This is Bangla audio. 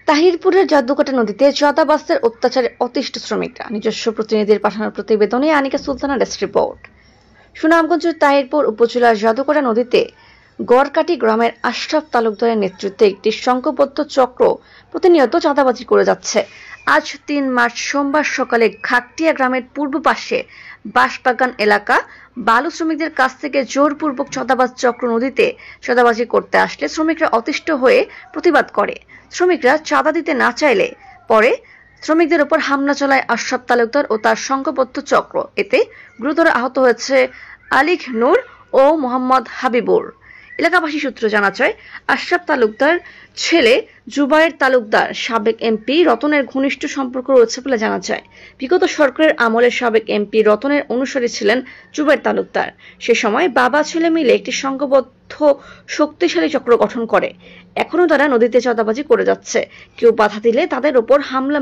তাহিরপুরের জাদুকাটা নদীতে চাঁদাবাজদের অত্যাচারে অতিষ্ঠ শ্রমিকরা। নিজস্ব প্রতিনিধির পাঠানো প্রতিবেদনে আনিকা সুলতানা ডেস্ক রিপোর্ট। সুনামগঞ্জের তাহিরপুর উপজেলার জাদুকাটা নদীতে গড়কাটি গ্রামের আশরাফ তালুকদারের নেতৃত্বে একটি সংঘবদ্ধ চক্র প্রতিনিয়ত চাঁদাবাজি করে যাচ্ছে। আজ ৩ মার্চ সোমবার সকালে ঘাকটিয়া গ্রামের পূর্ব পাশে বাঁশবাগান এলাকা বালু শ্রমিকদের কাছ থেকে জোরপূর্বক চাঁদাবাজ চক্র নদীতে চাঁদাবাজি করতে আসলে শ্রমিকরা অতিষ্ঠ হয়ে প্রতিবাদ করে। শ্রমিকরা চাঁদা দিতে না চাইলে পরে শ্রমিকদের উপর হামলা চালায় আশরাফ তালুকদার ও তার সংঘবদ্ধ চক্র। এতে গুরুতর আহত হয়েছে আলিক নূর ও মোহাম্মদ হাবিবুর। এলাকাবাসী সূত্র জানা যায়, আশরাফ তালুকদার ছেলে জুবায়ের তালুকদার সাবেক এমপি রতনের ঘনিষ্ঠ সম্পর্ক রয়েছে বলে জানা যায়। বিগত সরকারের আমলে সাবেক এমপি রতনের অনুসারী ছিলেন জুবায়ের তালুকদার। সে সময় বাবা ছেলে মিলে একটি সংঘবদ্ধ শক্তিশালী চক্র গঠন করে। এখনো তারা নদীতে চাঁদাবাজি করে যাচ্ছে। কেউ বাধা দিলে তাদের উপর হামলা